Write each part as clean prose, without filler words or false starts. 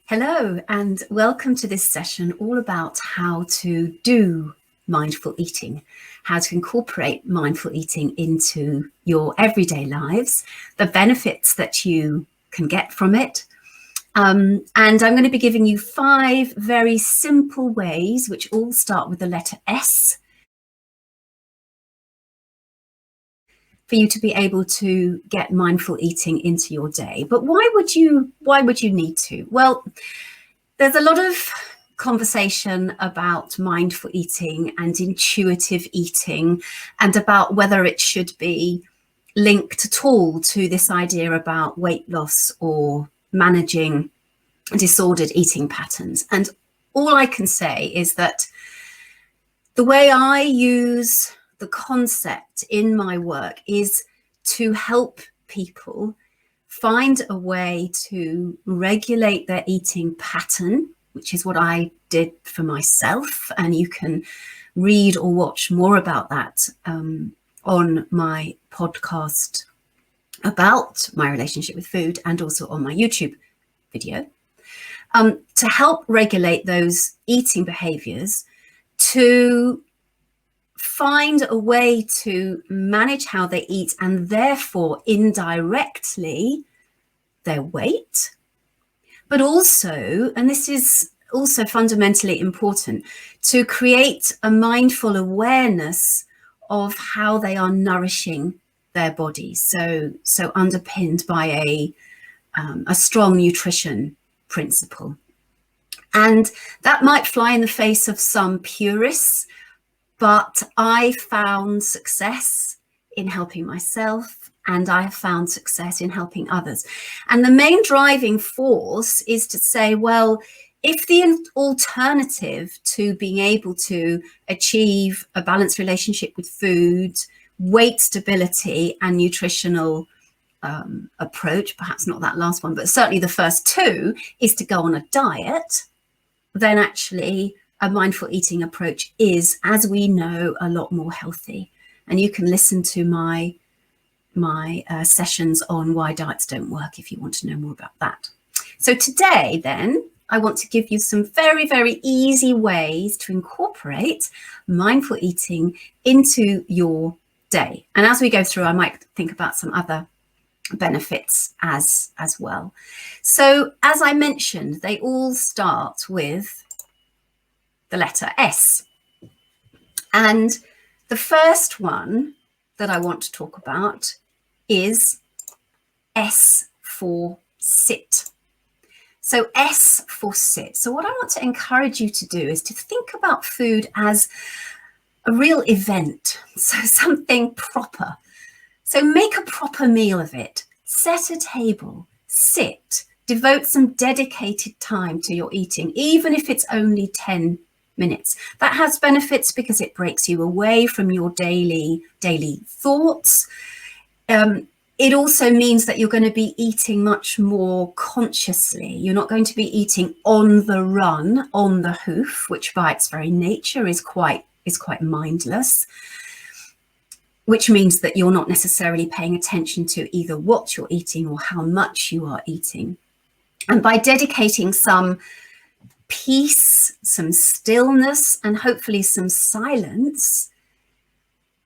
Hello, and welcome to this session all about how to do mindful eating, how to incorporate mindful eating into your everyday lives, the benefits that you can get from it. And I'm going to be giving you 5 very simple ways, which all start with the letter S, for you to be able to get mindful eating into your day. But why would you need to? Well, there's a lot of conversation about mindful eating and intuitive eating, and about whether it should be linked at all to this idea about weight loss or managing disordered eating patterns. And all I can say is that the way I use the concept in my work is to help people find a way to regulate their eating pattern, which is what I did for myself. And you can read or watch more about that on my podcast about my relationship with food, and also on my YouTube video, to help regulate those eating behaviors, to find a way to manage how they eat, and therefore indirectly their weight, but also, and this is also fundamentally important, to create a mindful awareness of how they are nourishing their bodies. So underpinned by a strong nutrition principle. And that might fly in the face of some purists, but I found success in helping myself, and I have found success in helping others. And the main driving force is to say, well, if the alternative to being able to achieve a balanced relationship with food, weight stability, and nutritional approach, perhaps not that last one, but certainly the first 2, is to go on a diet, then actually a mindful eating approach is, as we know, a lot more healthy. And you can listen to my sessions on why diets don't work if you want to know more about that. So today, then, I want to give you some very, very easy ways to incorporate mindful eating into your day. And as we go through, I might think about some other benefits as well. So as I mentioned, they all start with the letter S. And the first one that I want to talk about is S for sit. So S for sit. So what I want to encourage you to do is to think about food as a real event, so something proper. So make a proper meal of it. Set a table, sit, devote some dedicated time to your eating, even if it's only 10 minutes. That has benefits because it breaks you away from your daily thoughts. It also means that you're going to be eating much more consciously. You're not going to be eating on the run, on the hoof, which by its very nature is quite mindless, which means that you're not necessarily paying attention to either what you're eating or how much you are eating. And by dedicating some peace, some stillness, and hopefully some silence,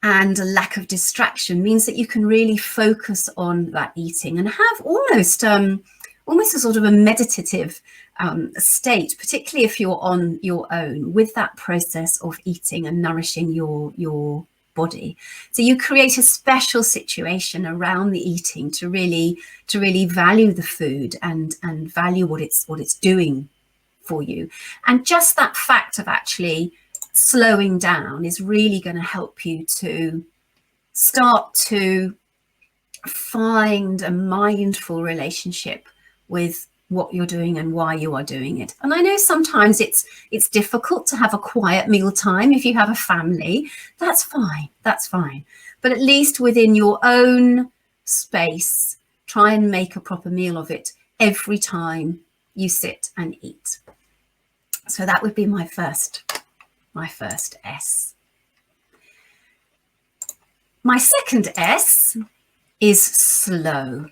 and a lack of distraction, means that you can really focus on that eating and have almost a sort of a meditative state, particularly if you're on your own with that process of eating and nourishing your body. So you create a special situation around the eating to really value the food and value what it's doing for you. And just that fact of actually slowing down is really going to help you to start to find a mindful relationship with what you're doing and why you are doing it. And I know sometimes it's difficult to have a quiet meal time if you have a family. That's fine. But at least within your own space, try and make a proper meal of it every time you sit and eat. So that would be my first S. My second S is slow.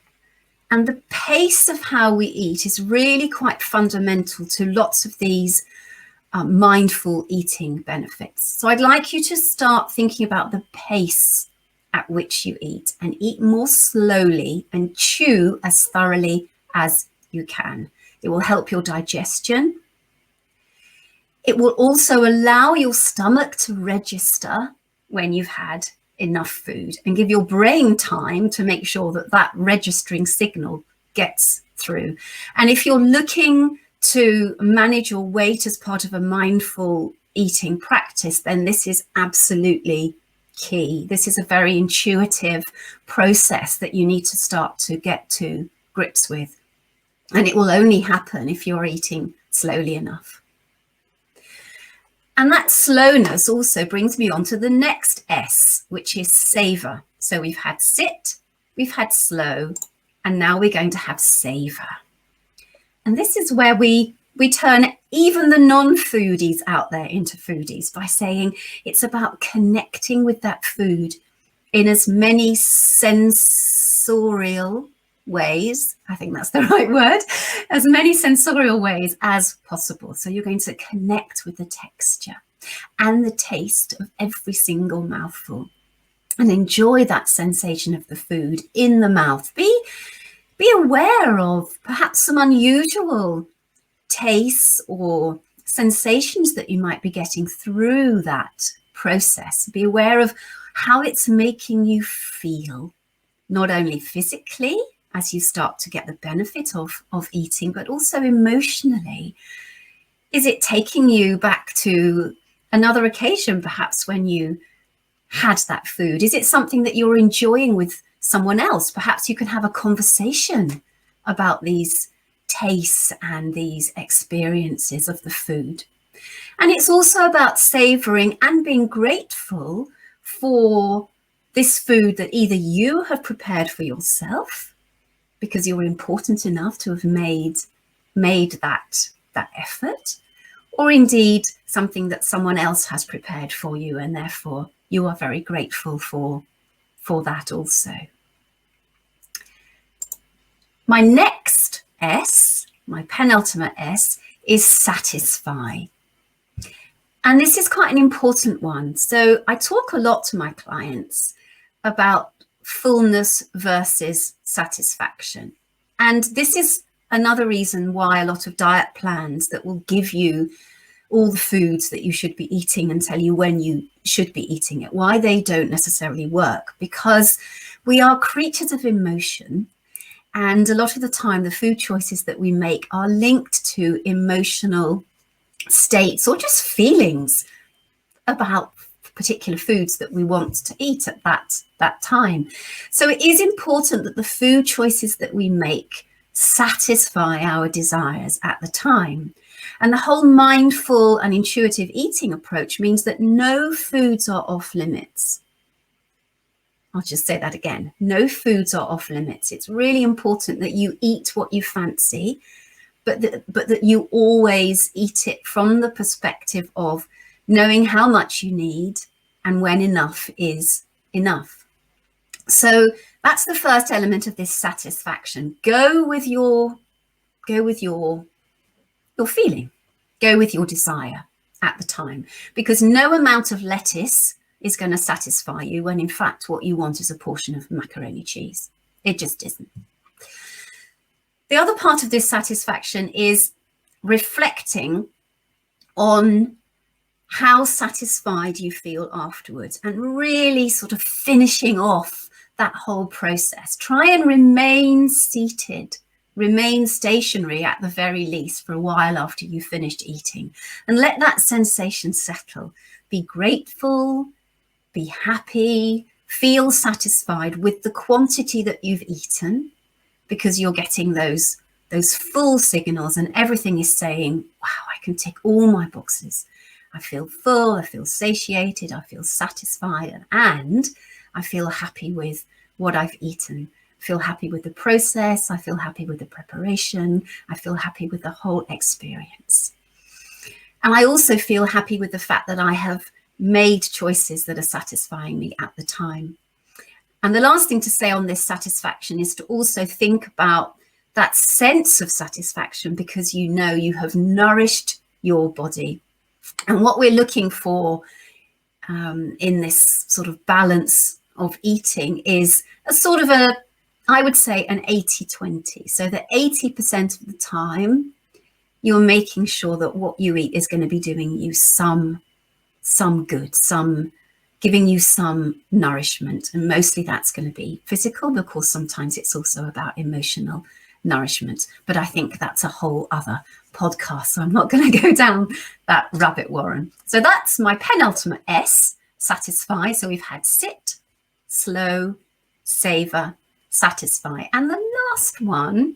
And the pace of how we eat is really quite fundamental to lots of these mindful eating benefits. So I'd like you to start thinking about the pace at which you eat, and eat more slowly and chew as thoroughly as you can. It will help your digestion. It will also allow your stomach to register when you've had enough food and give your brain time to make sure that that registering signal gets through. And if you're looking to manage your weight as part of a mindful eating practice, then this is absolutely key. This is a very intuitive process that you need to start to get to grips with. And it will only happen if you're eating slowly enough. And that slowness also brings me on to the next S, which is savor. So we've had sit, we've had slow, and now we're going to have savor. And this is where we turn even the non-foodies out there into foodies by saying it's about connecting with that food in as many sensorial ways, I think that's the right word, as many sensorial ways as possible. So you're going to connect with the texture and the taste of every single mouthful and enjoy that sensation of the food in the mouth. Be aware of perhaps some unusual tastes or sensations that you might be getting through that process. Be aware of how it's making you feel, not only physically as you start to get the benefit of eating, but also emotionally. Is it taking you back to another occasion, perhaps when you had that food? Is it something that you're enjoying with someone else? Perhaps you can have a conversation about these tastes and these experiences of the food. And it's also about savoring and being grateful for this food that either you have prepared for yourself, because you're important enough to have made that effort, or indeed something that someone else has prepared for you, and therefore you are very grateful for that also. My next S, my penultimate S, is satisfy. And this is quite an important one. So I talk a lot to my clients about fullness versus satisfaction. And this is another reason why a lot of diet plans that will give you all the foods that you should be eating and tell you when you should be eating it, why they don't necessarily work, because we are creatures of emotion. And a lot of the time, the food choices that we make are linked to emotional states or just feelings about particular foods that we want to eat at that time. So it is important that the food choices that we make satisfy our desires at the time. And the whole mindful and intuitive eating approach means that no foods are off limits. I'll just say that again. No foods are off limits. It's really important that you eat what you fancy, but that you always eat it from the perspective of knowing how much you need and when enough is enough. So that's the first element of this satisfaction. Go with your feeling. Go with your desire at the time, because no amount of lettuce is going to satisfy you when in fact what you want is a portion of macaroni cheese. It just isn't. The other part of this satisfaction is reflecting on how satisfied you feel afterwards and really sort of finishing off that whole process. Try and remain seated, remain stationary at the very least for a while after you've finished eating, and let that sensation settle. Be grateful, be happy, feel satisfied with the quantity that you've eaten, because you're getting those full signals and everything is saying, wow, I can tick all my boxes. I feel full, I feel satiated, I feel satisfied, and I feel happy with what I've eaten. I feel happy with the process, I feel happy with the preparation, I feel happy with the whole experience. And I also feel happy with the fact that I have made choices that are satisfying me at the time. And the last thing to say on this satisfaction is to also think about that sense of satisfaction, because you know you have nourished your body. And what we're looking for in this sort of balance of eating is a sort of I would say an 80-20. So that 80% of the time you're making sure that what you eat is going to be doing you some good, giving you some nourishment. And mostly that's going to be physical, but of course sometimes it's also about emotional nourishment. But I think that's a whole other podcast, so I'm not going to go down that rabbit warren. So that's my penultimate S, satisfy. So we've had sit, slow, savor, satisfy. And the last one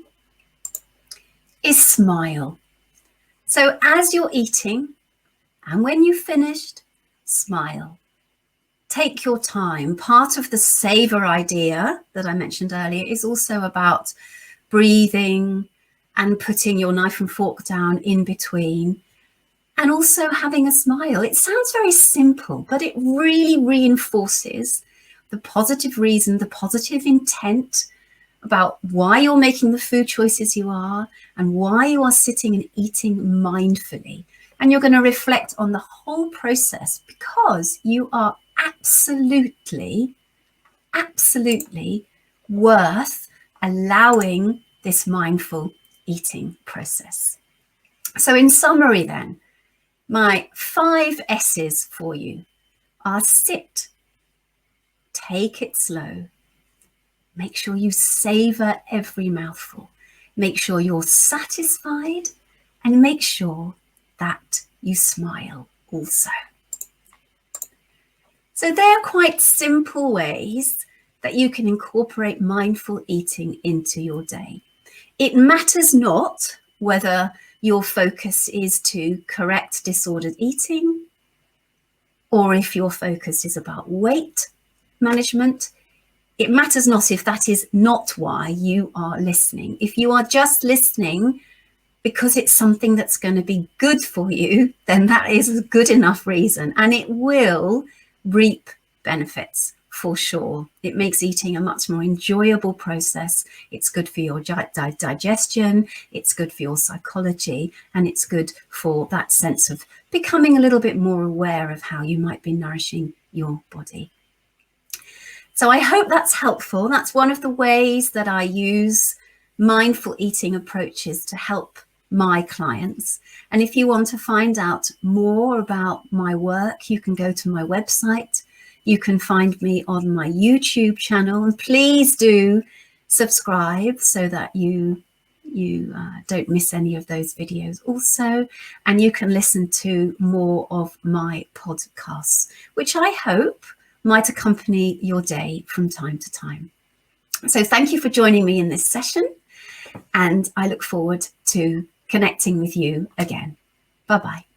is smile. So as you're eating and when you've finished, smile. Take your time. Part of the savor idea that I mentioned earlier is also about breathing and putting your knife and fork down in between, and also having a smile. It sounds very simple, but it really reinforces the positive reason, the positive intent about why you're making the food choices you are and why you are sitting and eating mindfully. And you're going to reflect on the whole process, because you are absolutely worth allowing this mindful eating process. So in summary then, my 5 S's for you are sit, take it slow, make sure you savor every mouthful, make sure you're satisfied, and make sure that you smile also. So they're quite simple ways that you can incorporate mindful eating into your day. It matters not whether your focus is to correct disordered eating, or if your focus is about weight management. It matters not if that is not why you are listening. If you are just listening because it's something that's going to be good for you, then that is a good enough reason, and it will reap benefits for sure. It makes eating a much more enjoyable process. It's good for your digestion, it's good for your psychology, and it's good for that sense of becoming a little bit more aware of how you might be nourishing your body. So I hope that's helpful. That's one of the ways that I use mindful eating approaches to help my clients. And if you want to find out more about my work, you can go to my website. You can find me on my YouTube channel, and please do subscribe so that you don't miss any of those videos also. And you can listen to more of my podcasts, which I hope might accompany your day from time to time. So thank you for joining me in this session, and I look forward to connecting with you again. Bye-bye.